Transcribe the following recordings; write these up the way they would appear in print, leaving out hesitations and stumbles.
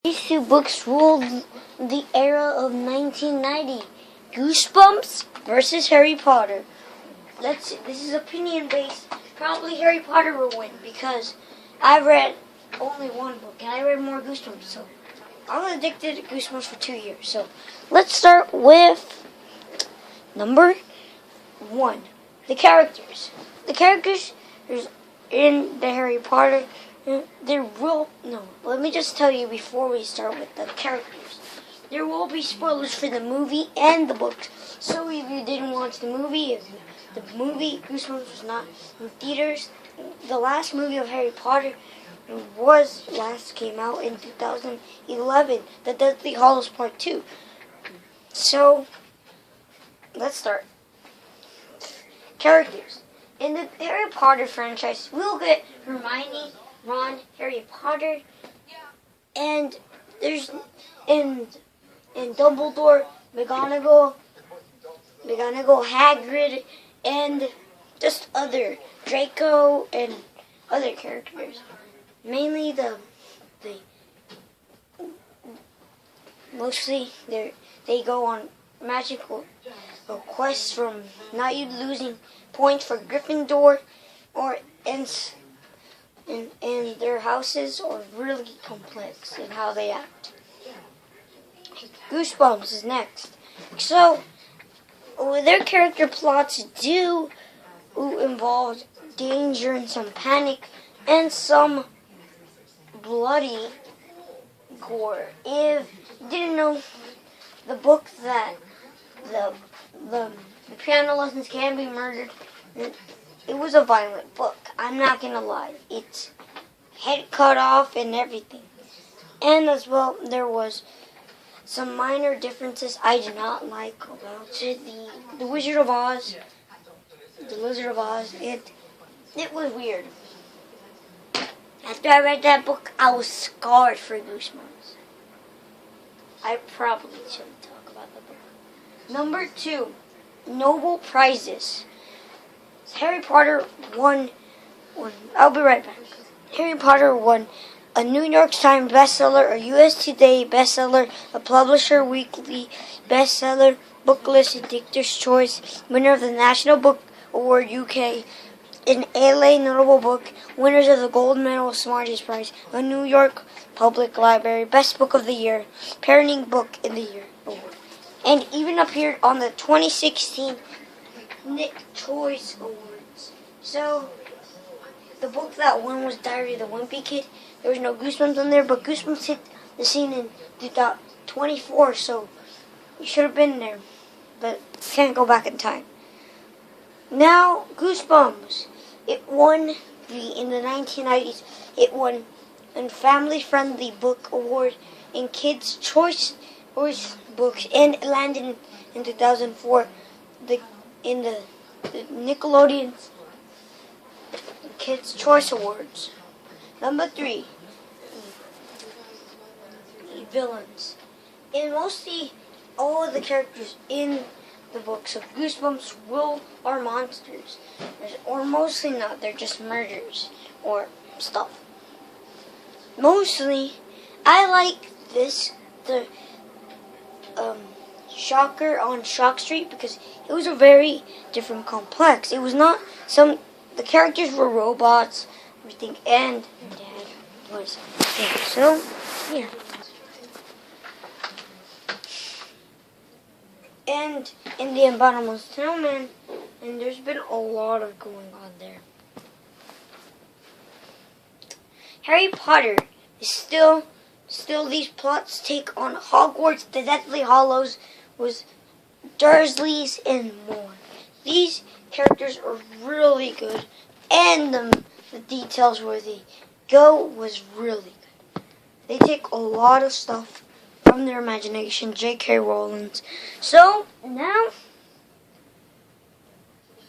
These two books ruled the era of 1990. Goosebumps versus Harry Potter. This is opinion based. Probably Harry Potter will win because I read only one book and I read more Goosebumps. So I'm addicted to Goosebumps for 2 years. So let's start with number 1. The characters. The characters in the Harry Potter. Let me just tell you before we start with the characters. There will be spoilers for the movie and the book. So if you didn't watch the movie, the movie Goosebumps was not in theaters, the last movie of Harry Potter came out in 2011, The Deathly Hallows Part 2. So, let's start. Characters. In the Harry Potter franchise, we'll get Hermione, Ron, Harry Potter, and there's in Dumbledore, McGonagall, Hagrid, and just other Draco and other characters. Mainly mostly they go on magical quests from not you losing points for Gryffindor, or and their houses are really complex in how they act. Goosebumps is next. So their character plots do involve danger and some panic and some bloody gore. If you didn't know the book that the piano lessons can be murdered, it was a violent book. I'm not gonna lie. It's head cut off and everything. And as well, there was some minor differences I did not like about the Wizard of Oz, the Lizard of Oz. It was weird. After I read that book, I was scarred for Goosebumps. I probably shouldn't talk about the book. Number 2, Nobel Prizes. Harry Potter won. I'll be right back. Harry Potter won a New York Times bestseller, a US Today bestseller, a Publisher Weekly bestseller, Booklist, Editor's Choice, winner of the National Book Award UK, an LA Notable Book, winners of the Gold Medal Smarties Prize, a New York Public Library Best Book of the Year, Parenting Book in the Year Award, and even appeared on the 2016 Nick Choice Awards. So, the book that won was Diary of the Wimpy Kid. There was no Goosebumps on there, but Goosebumps hit the scene in 2024, so you should have been there, but can't go back in time. Now, Goosebumps. It won in the 1990s. It won a Family Friendly Book Award in Kids' Choice Books, and it landed in 2004 in the Nickelodeon Kids' Choice Awards. Number 3, villains. And mostly all of the characters in the books of Goosebumps are monsters. Or mostly not, they're just murders or stuff. Mostly, I like the Shocker on Shock Street, because it was a very different complex. It was not the characters were robots, everything, and Dad was there. So, yeah. And in the Abominable Snowman, and there's been a lot of going on there. Harry Potter is still these plots take on Hogwarts, the Deathly Hallows, was Dursleys, and more. These characters are really good, and the details where they go was really good. They take a lot of stuff from their imagination, J.K. Rowling's. So, now,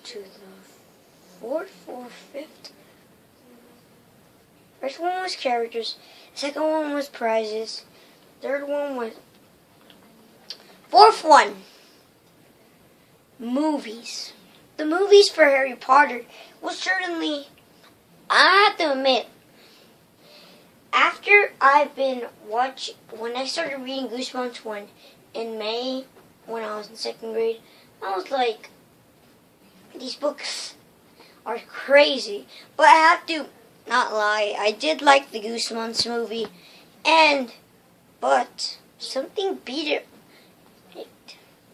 to the 4th or 5th. First one was characters, second one was prizes, third one was... Fourth one, movies. The movies for Harry Potter was certainly, I have to admit, after I've been watching, when I started reading Goosebumps 1 in May, when I was in 2nd grade, I was like, these books are crazy. But I have to not lie, I did like the Goosebumps movie, but something beat it.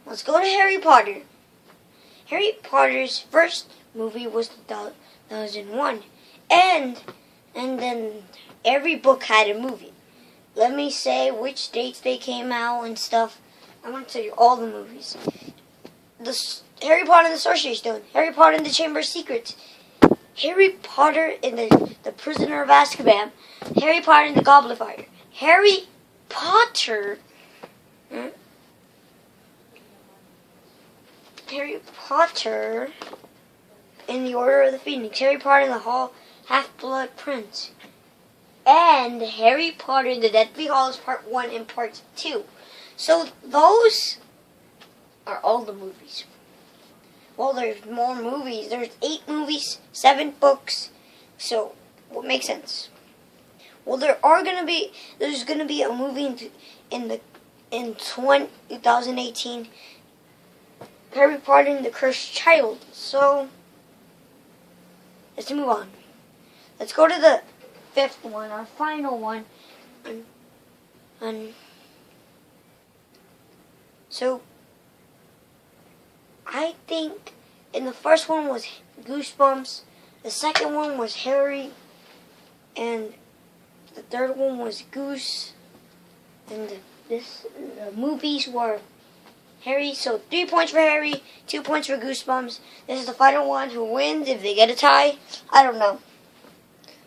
Let's go to Harry Potter. Harry Potter's first movie was 2001, and then every book had a movie. Let me say which dates they came out and stuff. I want to tell you all the movies. Harry Potter and the Sorcerer's Stone, Harry Potter and the Chamber of Secrets, Harry Potter and the Prisoner of Azkaban, Harry Potter and the Goblet of Fire, Harry Potter in the Order of the Phoenix, Harry Potter and the Half-Blood Prince, and Harry Potter and the Deathly Hallows Part 1 and Part 2. So those are all the movies. Well, there's more movies. There's 8 movies, 7 books. So, what makes sense? Well, there's gonna be a movie in 2018. Harry Potter and the Cursed Child. So, let's move on. Let's go to the 5th one, our final one. So, I think in the first one was Goosebumps, the second one was Harry, and the third one was Goose, and the movies were Harry. So 3 points for Harry, 2 points for Goosebumps. This is the final one. Who wins if they get a tie? I don't know.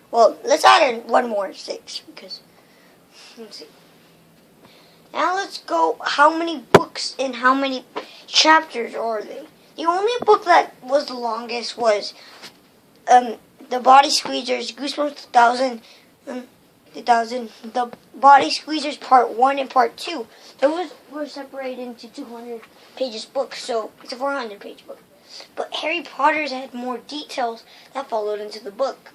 Well, let's add in one more, 6, because let's see. Now let's go. How many books and how many chapters are they? The only book that was the longest was the Body Squeezers, Goosebumps 2000, the Body Squeezers Part 1 and Part 2. Those were separated into 200 pages books, so it's a 400 page book. But Harry Potter's had more details that followed into the book.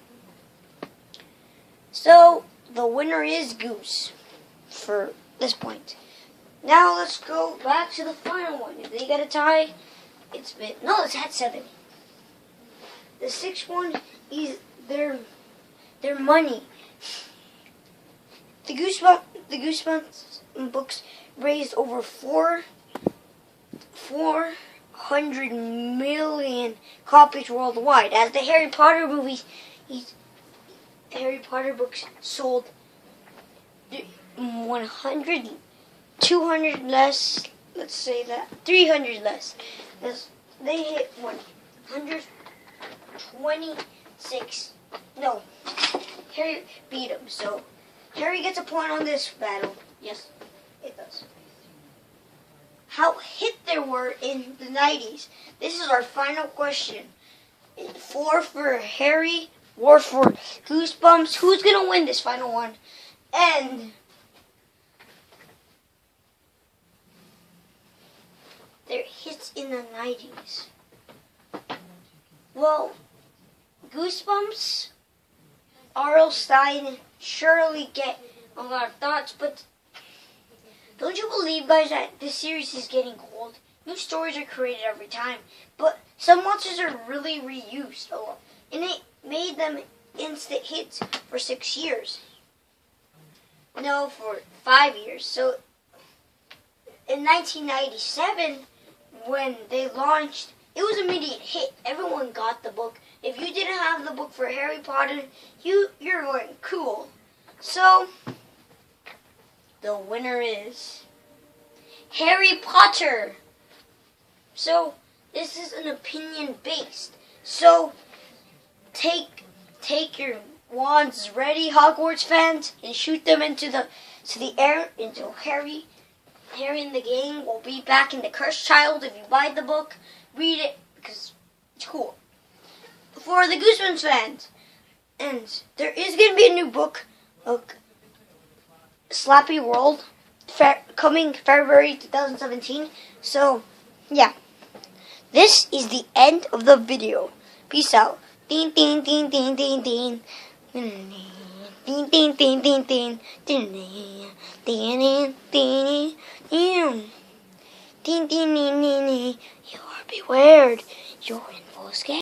So the winner is Goose for this point. Now let's go back to the final one. If they get a tie, it's had 7. The 6th one is their money. The Goosebumps books raised over 400 million copies worldwide. As the Harry Potter movies, Harry Potter books sold 100, 200 less, let's say that, 300 less. They hit 126. No, Harry beat him. So Harry gets a point on this battle. Yes, it does. How hit there were in the 90s. This is our final question. 4 for Harry, 4 for Goosebumps. Who's going to win this final one? And their hits in the 90s. Well, Goosebumps, R.L. Stein surely get a lot of thoughts, but don't you believe, guys, that this series is getting old? New stories are created every time, but some monsters are really reused a lot, and it made them instant hits for 6 years. No, for 5 years. So in 1997, when they launched, it was an immediate hit. Everyone got the book. If you didn't have the book for Harry Potter, you're going cool. So the winner is Harry Potter. So this is an opinion based. So take your wands ready, Hogwarts fans, and shoot them into the air until Harry and the gang will be back in the Cursed Child. If you buy the book, read it because it's cool. For the Goosebumps fans, and there is going to be a new book, Slappy World, coming February 2017. So, yeah. This is the end of the video. Peace out. Ding, ding, ding, ding, ding, ding. Ding ding ding ding ding ding ding ding ding ding ding ding ding. You are beware. You're in full scale.